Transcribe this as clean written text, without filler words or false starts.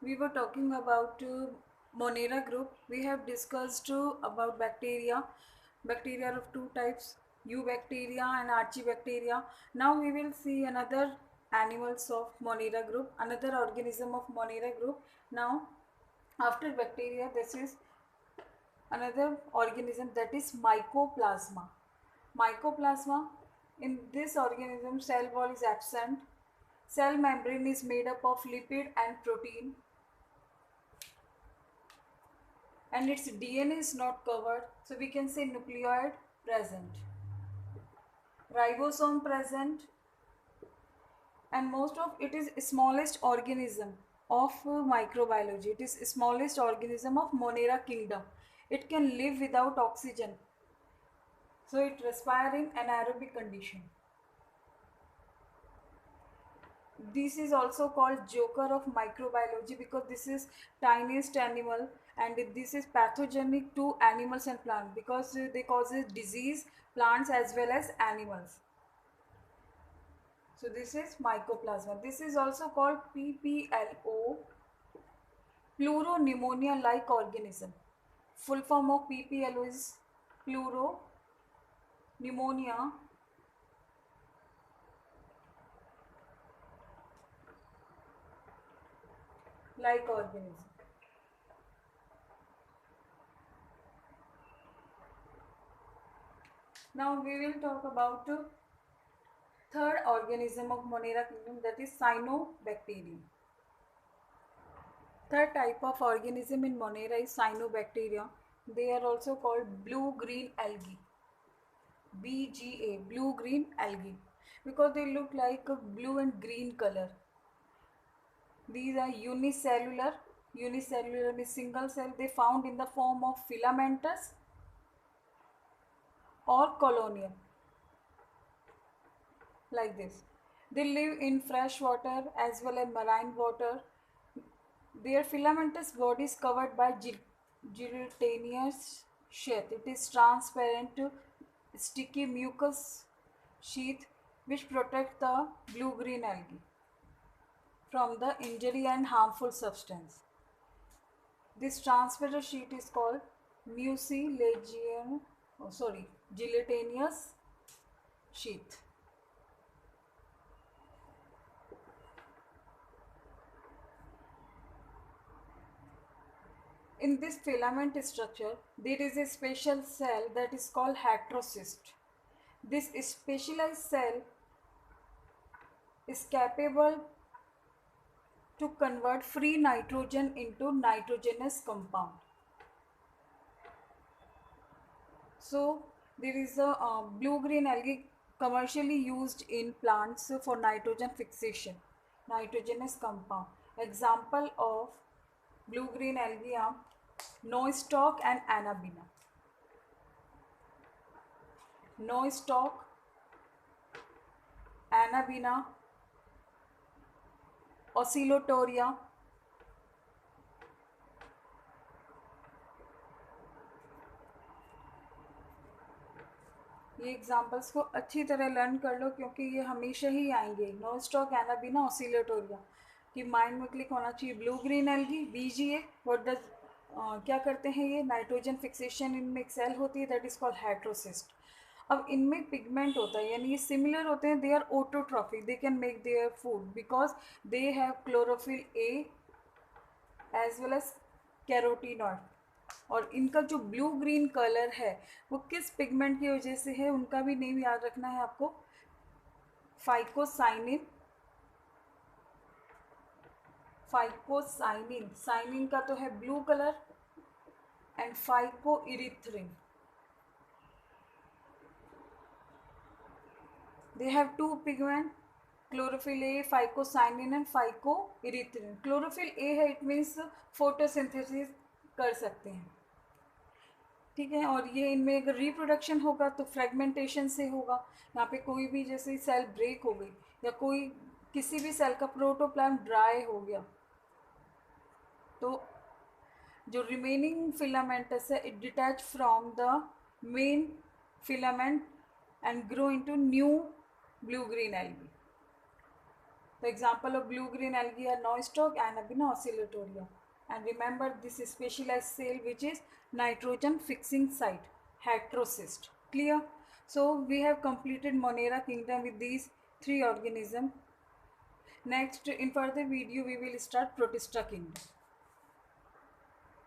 We were talking about Monera group. We have discussed about bacteria of two types, eubacteria and archibacteria. Now we will see another animals of Monera group, another organism of Monera group. Now, after bacteria, this is another organism, that is mycoplasma. Mycoplasma, in this organism, cell wall is absent. Cell membrane is made up of lipid and protein, and its DNA is not covered, so we can say nucleoid present, ribosome present, and most of it is smallest organism of microbiology. It is smallest organism of Monera kingdom. It can live without oxygen, so it respire in anaerobic condition. This is also called joker of microbiology because this is tiniest animal, and this is pathogenic to animals and plants because they causes disease plants as well as animals. So this is mycoplasma. This is also called PPLO, pleuropneumonia like organism. Full form of PPLO is pleuropneumonia like organism. Now we will talk about third organism of Monera kingdom, that is cyanobacterium. Third type of organism in Monera is cyanobacteria. They are also called blue-green algae. BGA, blue-green algae, because they look like a blue and green color. These are unicellular. Unicellular means single cell. They found in the form of filamentous or colonial, like this. They live in fresh water as well as marine water. Their filamentous body is covered by gelatinous sheath. It is transparent to sticky mucus sheath which protect the blue-green algae from the injury and harmful substance. This transparent sheet is called gelatinous sheath. In this filament structure, there is a special cell that is called heterocyst. This specialized cell is capable to convert free nitrogen into nitrogenous compound. So there is a blue-green algae commercially used in plants for nitrogen fixation, nitrogenous compound. Example of blue-green algae are Nostoc and Anabina. Nostoc, Anabina, Oscillatoria, ये examples को अच्छी तरह learn कर लो क्योंकि ये हमेशा ही आएंगे. नोस्टॉक, एनाबिना, ऑसिलेटोरिया कि माइंड में क्लिक होना चाहिए. Blue green algae, BGA, what does, क्या करते हैं ये? नाइट्रोजन फिक्सेशन इनमें एक सेल होती है दैट इज कॉल्ड हाइड्रोसिस्ट. अब इनमें पिगमेंट होता है, यानी ये सिमिलर होते हैं. They are autotrophic, they can make their food because they have chlorophyll A as well as carotenoid. और इनका जो ब्लू ग्रीन कलर है वो किस पिगमेंट की वजह से है, उनका भी नेम याद रखना है आपको. फाइकोसाइनिन. फाइकोसाइनिन, साइनिन का तो है blue colour, and phycoerythrin. They have two pigment, chlorophyll A, phycocyanin and phycoerythrin. Chlorophyll A है, इट मीन्स फोटोसिंथेसिस कर सकते हैं, ठीक है. और ये इनमें अगर रिप्रोडक्शन होगा तो फ्रेगमेंटेशन से होगा. यहाँ पे कोई भी जैसे सेल ब्रेक हो गई या कोई किसी भी सेल का प्रोटोप्लाज्म ड्राई हो गया तो जो रिमेनिंग फिलामेंटस है it detach from the main filament and grow into new blue green algae. The example of blue-green algae are Nostoc, Anabaena oscillatoria. And remember this specialized cell which is nitrogen fixing site, heterocyst. Clear? So we have completed Monera kingdom with these 3 organisms. Next, in further video, we will start Protista kingdom.